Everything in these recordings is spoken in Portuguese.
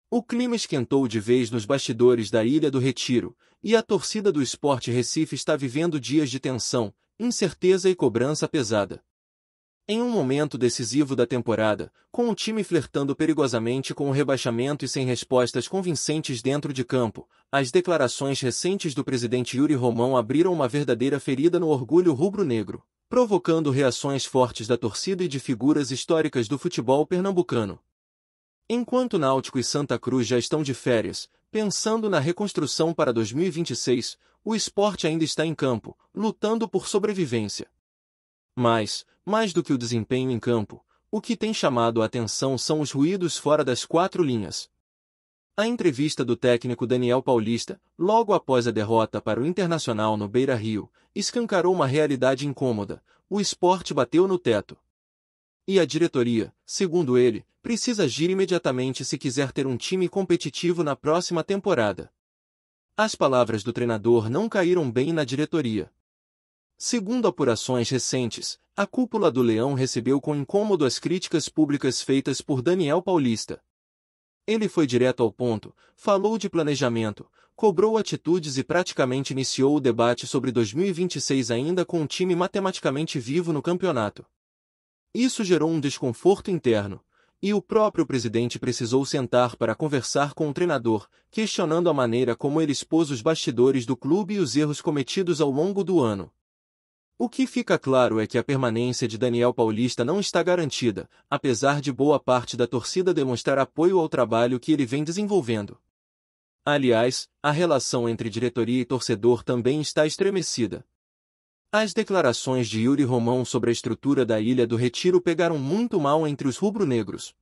O clima esquentou de vez nos bastidores da Ilha do Retiro, e a torcida do Sport Recife está vivendo dias de tensão, incerteza e cobrança pesada. Em um momento decisivo da temporada, com o time flertando perigosamente com o rebaixamento e sem respostas convincentes dentro de campo, as declarações recentes do presidente Yuri Romão abriram uma verdadeira ferida no orgulho rubro-negro, provocando reações fortes da torcida e de figuras históricas do futebol pernambucano. Enquanto Náutico e Santa Cruz já estão de férias, pensando na reconstrução para 2026, o Sport ainda está em campo, lutando por sobrevivência. Mas, mais do que o desempenho em campo, o que tem chamado a atenção são os ruídos fora das quatro linhas. A entrevista do técnico Daniel Paulista, logo após a derrota para o Internacional no Beira-Rio, escancarou uma realidade incômoda: o Sport bateu no teto. E a diretoria, segundo ele, precisa agir imediatamente se quiser ter um time competitivo na próxima temporada. As palavras do treinador não caíram bem na diretoria. Segundo apurações recentes, a cúpula do Leão recebeu com incômodo as críticas públicas feitas por Daniel Paulista. Ele foi direto ao ponto, falou de planejamento, cobrou atitudes e praticamente iniciou o debate sobre 2026 ainda com um time matematicamente vivo no campeonato. Isso gerou um desconforto interno, e o próprio presidente precisou sentar para conversar com o treinador, questionando a maneira como ele expôs os bastidores do clube e os erros cometidos ao longo do ano. O que fica claro é que a permanência de Daniel Paulista não está garantida, apesar de boa parte da torcida demonstrar apoio ao trabalho que ele vem desenvolvendo. Aliás, a relação entre diretoria e torcedor também está estremecida. As declarações de Yuri Romão sobre a estrutura da Ilha do Retiro pegaram muito mal entre os rubro-negros.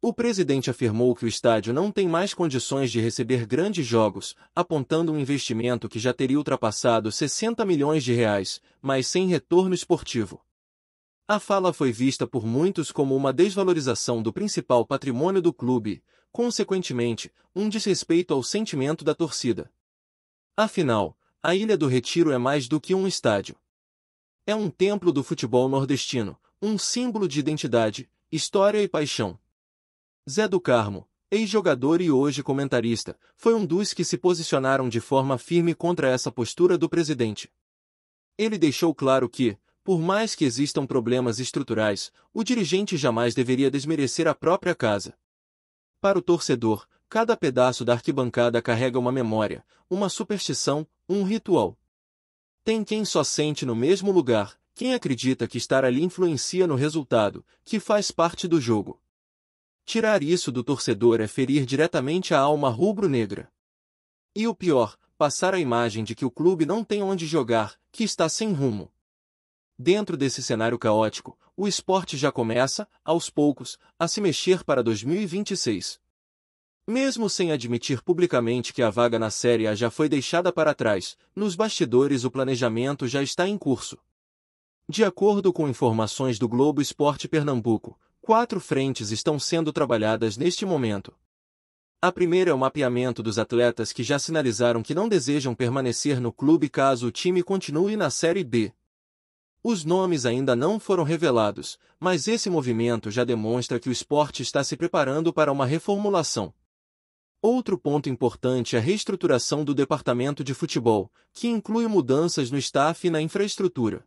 O presidente afirmou que o estádio não tem mais condições de receber grandes jogos, apontando um investimento que já teria ultrapassado 60 milhões de reais, mas sem retorno esportivo. A fala foi vista por muitos como uma desvalorização do principal patrimônio do clube, consequentemente, um desrespeito ao sentimento da torcida. Afinal, a Ilha do Retiro é mais do que um estádio. É um templo do futebol nordestino, um símbolo de identidade, história e paixão. Zé do Carmo, ex-jogador e hoje comentarista, foi um dos que se posicionaram de forma firme contra essa postura do presidente. Ele deixou claro que, por mais que existam problemas estruturais, o dirigente jamais deveria desmerecer a própria casa. Para o torcedor, cada pedaço da arquibancada carrega uma memória, uma superstição, um ritual. Tem quem só sente no mesmo lugar, quem acredita que estar ali influencia no resultado, que faz parte do jogo. Tirar isso do torcedor é ferir diretamente a alma rubro-negra. E o pior, passar a imagem de que o clube não tem onde jogar, que está sem rumo. Dentro desse cenário caótico, o Sport já começa, aos poucos, a se mexer para 2026. Mesmo sem admitir publicamente que a vaga na Série A já foi deixada para trás, nos bastidores o planejamento já está em curso. De acordo com informações do Globo Esporte Pernambuco, 4 frentes estão sendo trabalhadas neste momento. A primeira é o mapeamento dos atletas que já sinalizaram que não desejam permanecer no clube caso o time continue na Série B. Os nomes ainda não foram revelados, mas esse movimento já demonstra que o Sport está se preparando para uma reformulação. Outro ponto importante é a reestruturação do departamento de futebol, que inclui mudanças no staff e na infraestrutura.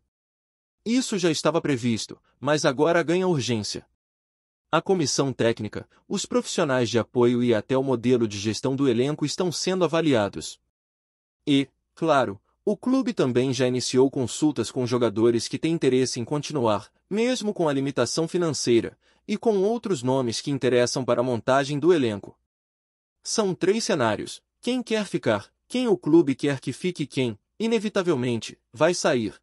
Isso já estava previsto, mas agora ganha urgência. A comissão técnica, os profissionais de apoio e até o modelo de gestão do elenco estão sendo avaliados. E, claro, o clube também já iniciou consultas com jogadores que têm interesse em continuar, mesmo com a limitação financeira, e com outros nomes que interessam para a montagem do elenco. São 3 cenários: quem quer ficar, quem o clube quer que fique e quem, inevitavelmente, vai sair.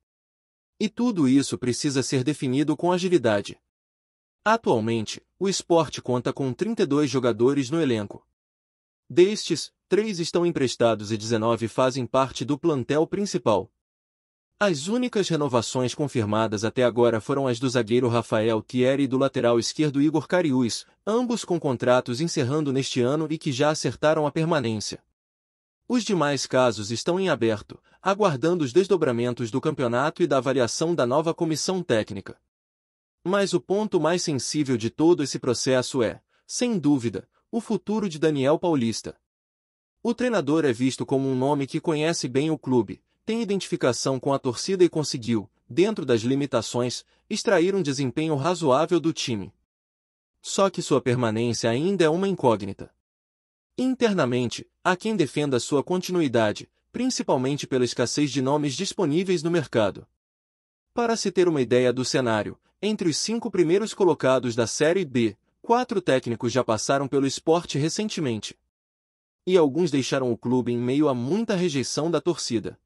E tudo isso precisa ser definido com agilidade. Atualmente, o Sport conta com 32 jogadores no elenco. Destes, 3 estão emprestados e 19 fazem parte do plantel principal. As únicas renovações confirmadas até agora foram as do zagueiro Rafael Thierry e do lateral esquerdo Igor Cariús, ambos com contratos encerrando neste ano e que já acertaram a permanência. Os demais casos estão em aberto, aguardando os desdobramentos do campeonato e da avaliação da nova comissão técnica. Mas o ponto mais sensível de todo esse processo é, sem dúvida, o futuro de Daniel Paulista. O treinador é visto como um nome que conhece bem o clube, tem identificação com a torcida e conseguiu, dentro das limitações, extrair um desempenho razoável do time. Só que sua permanência ainda é uma incógnita. Internamente, há quem defenda sua continuidade, principalmente pela escassez de nomes disponíveis no mercado. Para se ter uma ideia do cenário, entre os 5 primeiros colocados da Série B, 4 técnicos já passaram pelo Sport recentemente. E alguns deixaram o clube em meio a muita rejeição da torcida.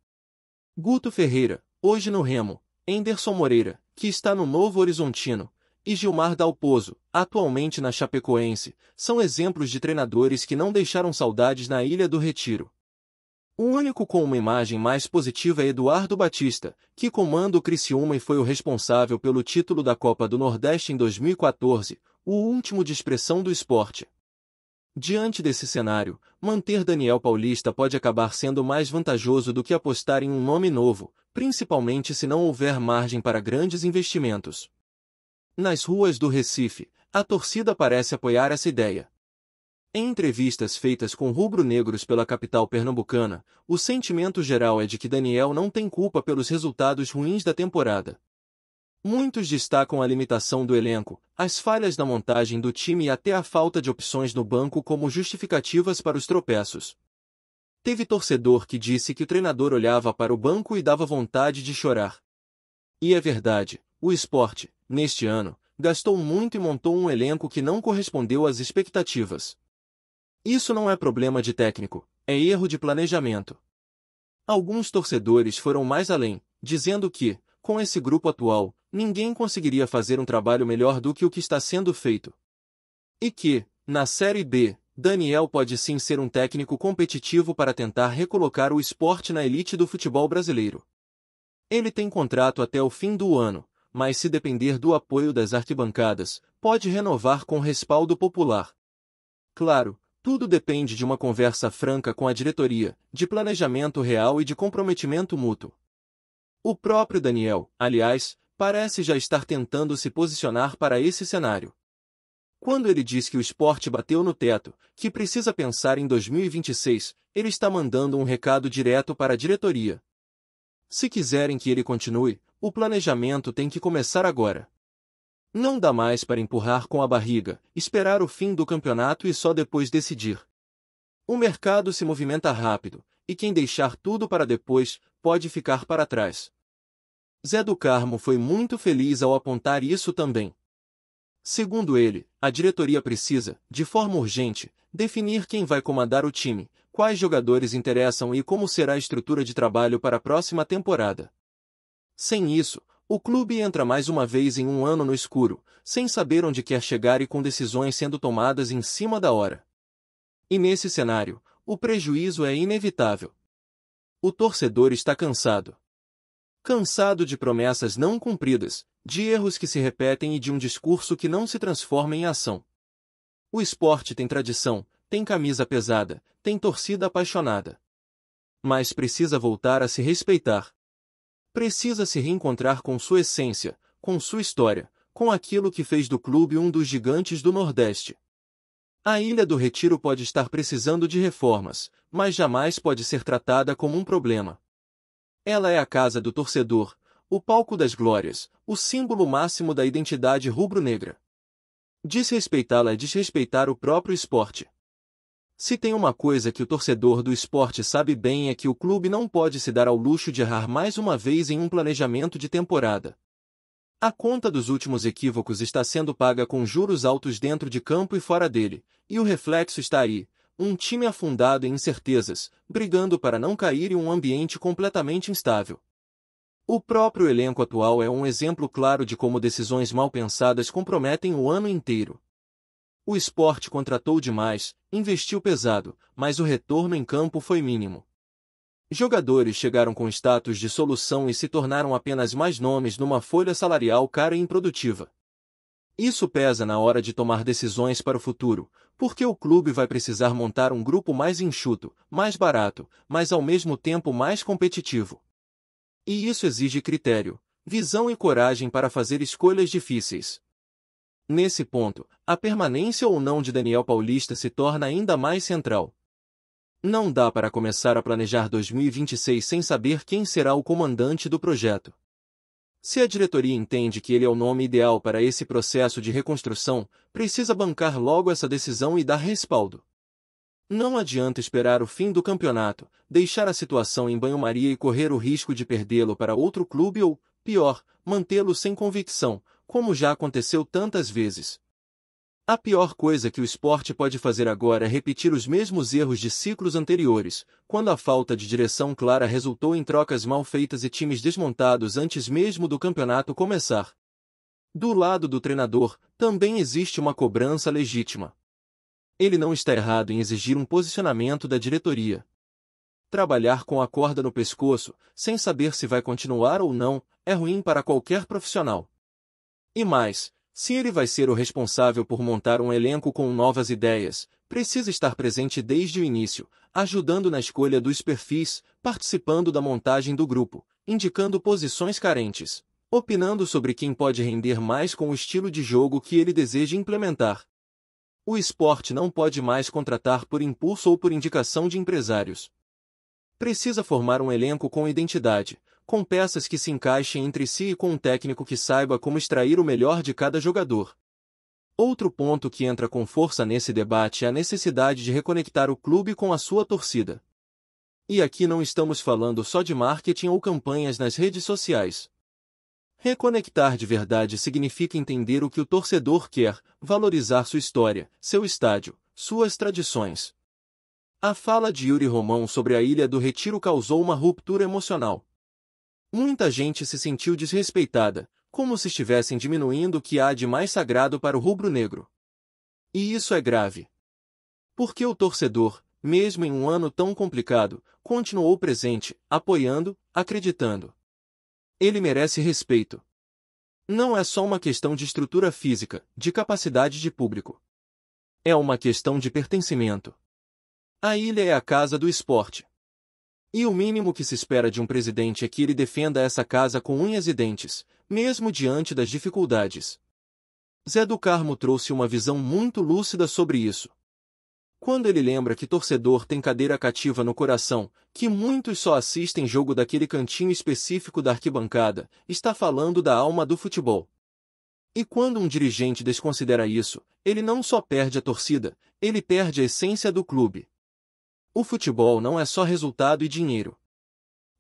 Guto Ferreira, hoje no Remo, Henderson Moreira, que está no Novo Horizontino, e Gilmar Dalpozo, atualmente na Chapecoense, são exemplos de treinadores que não deixaram saudades na Ilha do Retiro. O único com uma imagem mais positiva é Eduardo Batista, que comanda o Criciúma e foi o responsável pelo título da Copa do Nordeste em 2014, o último de expressão do esporte. Diante desse cenário, manter Daniel Paulista pode acabar sendo mais vantajoso do que apostar em um nome novo, principalmente se não houver margem para grandes investimentos. Nas ruas do Recife, a torcida parece apoiar essa ideia. Em entrevistas feitas com rubro-negros pela capital pernambucana, o sentimento geral é de que Daniel não tem culpa pelos resultados ruins da temporada. Muitos destacam a limitação do elenco, as falhas na montagem do time e até a falta de opções no banco como justificativas para os tropeços. Teve torcedor que disse que o treinador olhava para o banco e dava vontade de chorar. E é verdade, o Sport, neste ano, gastou muito e montou um elenco que não correspondeu às expectativas. Isso não é problema de técnico, é erro de planejamento. Alguns torcedores foram mais além, dizendo que, com esse grupo atual, ninguém conseguiria fazer um trabalho melhor do que o que está sendo feito. E que, na Série B, Daniel pode sim ser um técnico competitivo para tentar recolocar o Sport na elite do futebol brasileiro. Ele tem contrato até o fim do ano, mas se depender do apoio das arquibancadas, pode renovar com respaldo popular. Claro, tudo depende de uma conversa franca com a diretoria, de planejamento real e de comprometimento mútuo. O próprio Daniel, aliás, parece já estar tentando se posicionar para esse cenário. Quando ele diz que o Sport bateu no teto, que precisa pensar em 2026, ele está mandando um recado direto para a diretoria. Se quiserem que ele continue, o planejamento tem que começar agora. Não dá mais para empurrar com a barriga, esperar o fim do campeonato e só depois decidir. O mercado se movimenta rápido, e quem deixar tudo para depois, pode ficar para trás. Zé do Carmo foi muito feliz ao apontar isso também. Segundo ele, a diretoria precisa, de forma urgente, definir quem vai comandar o time, quais jogadores interessam e como será a estrutura de trabalho para a próxima temporada. Sem isso, o clube entra mais uma vez em um ano no escuro, sem saber onde quer chegar e com decisões sendo tomadas em cima da hora. E nesse cenário, o prejuízo é inevitável. O torcedor está cansado. Cansado de promessas não cumpridas, de erros que se repetem e de um discurso que não se transforma em ação. O Sport tem tradição, tem camisa pesada, tem torcida apaixonada. Mas precisa voltar a se respeitar. Precisa se reencontrar com sua essência, com sua história, com aquilo que fez do clube um dos gigantes do Nordeste. A Ilha do Retiro pode estar precisando de reformas, mas jamais pode ser tratada como um problema. Ela é a casa do torcedor, o palco das glórias, o símbolo máximo da identidade rubro-negra. Desrespeitá-la é desrespeitar o próprio Sport. Se tem uma coisa que o torcedor do Sport sabe bem é que o clube não pode se dar ao luxo de errar mais uma vez em um planejamento de temporada. A conta dos últimos equívocos está sendo paga com juros altos dentro de campo e fora dele, e o reflexo está aí, um time afundado em incertezas, brigando para não cair em um ambiente completamente instável. O próprio elenco atual é um exemplo claro de como decisões mal pensadas comprometem o ano inteiro. O Sport contratou demais, investiu pesado, mas o retorno em campo foi mínimo. Jogadores chegaram com status de solução e se tornaram apenas mais nomes numa folha salarial cara e improdutiva. Isso pesa na hora de tomar decisões para o futuro, porque o clube vai precisar montar um grupo mais enxuto, mais barato, mas ao mesmo tempo mais competitivo. E isso exige critério, visão e coragem para fazer escolhas difíceis. Nesse ponto, a permanência ou não de Daniel Paulista se torna ainda mais central. Não dá para começar a planejar 2026 sem saber quem será o comandante do projeto. Se a diretoria entende que ele é o nome ideal para esse processo de reconstrução, precisa bancar logo essa decisão e dar respaldo. Não adianta esperar o fim do campeonato, deixar a situação em banho-maria e correr o risco de perdê-lo para outro clube ou, pior, mantê-lo sem convicção, como já aconteceu tantas vezes. A pior coisa que o Sport pode fazer agora é repetir os mesmos erros de ciclos anteriores, quando a falta de direção clara resultou em trocas mal feitas e times desmontados antes mesmo do campeonato começar. Do lado do treinador, também existe uma cobrança legítima. Ele não está errado em exigir um posicionamento da diretoria. Trabalhar com a corda no pescoço, sem saber se vai continuar ou não, é ruim para qualquer profissional. E mais, se ele vai ser o responsável por montar um elenco com novas ideias, precisa estar presente desde o início, ajudando na escolha dos perfis, participando da montagem do grupo, indicando posições carentes, opinando sobre quem pode render mais com o estilo de jogo que ele deseja implementar. O Sport não pode mais contratar por impulso ou por indicação de empresários. Precisa formar um elenco com identidade, com peças que se encaixem entre si e com um técnico que saiba como extrair o melhor de cada jogador. Outro ponto que entra com força nesse debate é a necessidade de reconectar o clube com a sua torcida. E aqui não estamos falando só de marketing ou campanhas nas redes sociais. Reconectar de verdade significa entender o que o torcedor quer, valorizar sua história, seu estádio, suas tradições. A fala de Yuri Romão sobre a Ilha do Retiro causou uma ruptura emocional. Muita gente se sentiu desrespeitada, como se estivessem diminuindo o que há de mais sagrado para o rubro-negro. E isso é grave. Porque o torcedor, mesmo em um ano tão complicado, continuou presente, apoiando, acreditando. Ele merece respeito. Não é só uma questão de estrutura física, de capacidade de público. É uma questão de pertencimento. A ilha é a casa do esporte. E o mínimo que se espera de um presidente é que ele defenda essa casa com unhas e dentes, mesmo diante das dificuldades. Zé do Carmo trouxe uma visão muito lúcida sobre isso. Quando ele lembra que torcedor tem cadeira cativa no coração, que muitos só assistem jogo daquele cantinho específico da arquibancada, está falando da alma do futebol. E quando um dirigente desconsidera isso, ele não só perde a torcida, ele perde a essência do clube. O futebol não é só resultado e dinheiro.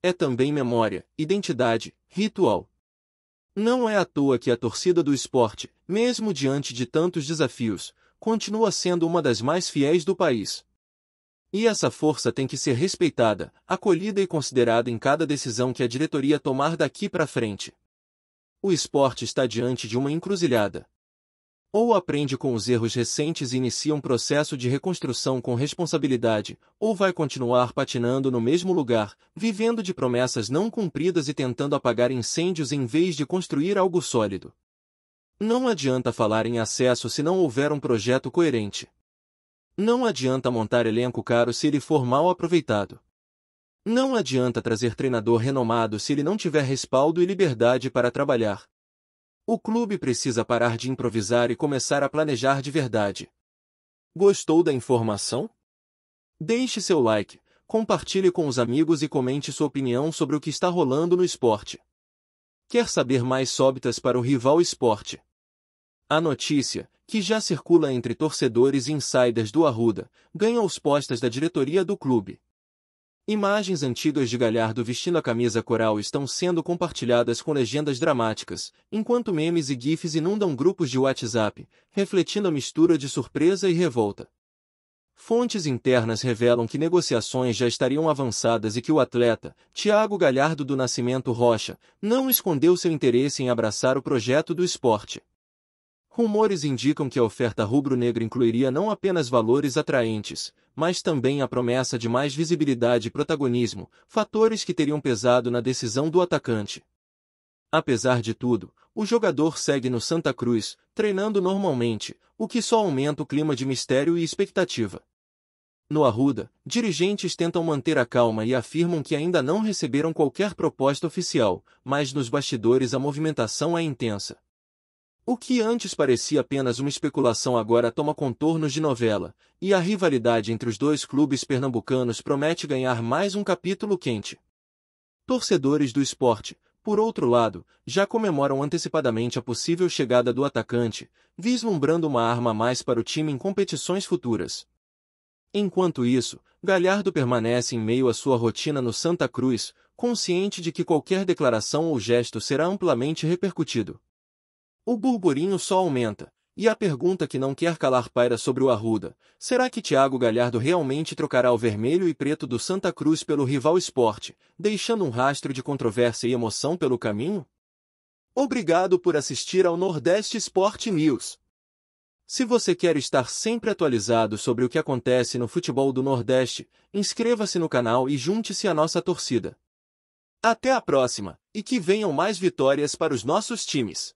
É também memória, identidade, ritual. Não é à toa que a torcida do esporte, mesmo diante de tantos desafios, continua sendo uma das mais fiéis do país. E essa força tem que ser respeitada, acolhida e considerada em cada decisão que a diretoria tomar daqui para frente. O esporte está diante de uma encruzilhada. Ou aprende com os erros recentes e inicia um processo de reconstrução com responsabilidade, ou vai continuar patinando no mesmo lugar, vivendo de promessas não cumpridas e tentando apagar incêndios em vez de construir algo sólido. Não adianta falar em acesso se não houver um projeto coerente. Não adianta montar elenco caro se ele for mal aproveitado. Não adianta trazer treinador renomado se ele não tiver respaldo e liberdade para trabalhar. O clube precisa parar de improvisar e começar a planejar de verdade. Gostou da informação? Deixe seu like, compartilhe com os amigos e comente sua opinião sobre o que está rolando no esporte. Quer saber mais sóbitas para o rival esporte? A notícia, que já circula entre torcedores e insiders do Arruda, ganha os postas da diretoria do clube. Imagens antigas de Galhardo vestindo a camisa coral estão sendo compartilhadas com legendas dramáticas, enquanto memes e gifs inundam grupos de WhatsApp, refletindo a mistura de surpresa e revolta. Fontes internas revelam que negociações já estariam avançadas e que o atleta, Thiago Galhardo do Nascimento Rocha, não escondeu seu interesse em abraçar o projeto do esporte. Rumores indicam que a oferta rubro-negra incluiria não apenas valores atraentes, mas também a promessa de mais visibilidade e protagonismo, fatores que teriam pesado na decisão do atacante. Apesar de tudo, o jogador segue no Santa Cruz, treinando normalmente, o que só aumenta o clima de mistério e expectativa. No Arruda, dirigentes tentam manter a calma e afirmam que ainda não receberam qualquer proposta oficial, mas nos bastidores a movimentação é intensa. O que antes parecia apenas uma especulação agora toma contornos de novela, e a rivalidade entre os dois clubes pernambucanos promete ganhar mais um capítulo quente. Torcedores do Sport, por outro lado, já comemoram antecipadamente a possível chegada do atacante, vislumbrando uma arma a mais para o time em competições futuras. Enquanto isso, Galhardo permanece em meio à sua rotina no Santa Cruz, consciente de que qualquer declaração ou gesto será amplamente repercutido. O burburinho só aumenta, e a pergunta que não quer calar paira sobre o Arruda: será que Thiago Galhardo realmente trocará o vermelho e preto do Santa Cruz pelo rival Sport, deixando um rastro de controvérsia e emoção pelo caminho? Obrigado por assistir ao Nordeste Sport News. Se você quer estar sempre atualizado sobre o que acontece no futebol do Nordeste, inscreva-se no canal e junte-se à nossa torcida. Até a próxima, e que venham mais vitórias para os nossos times!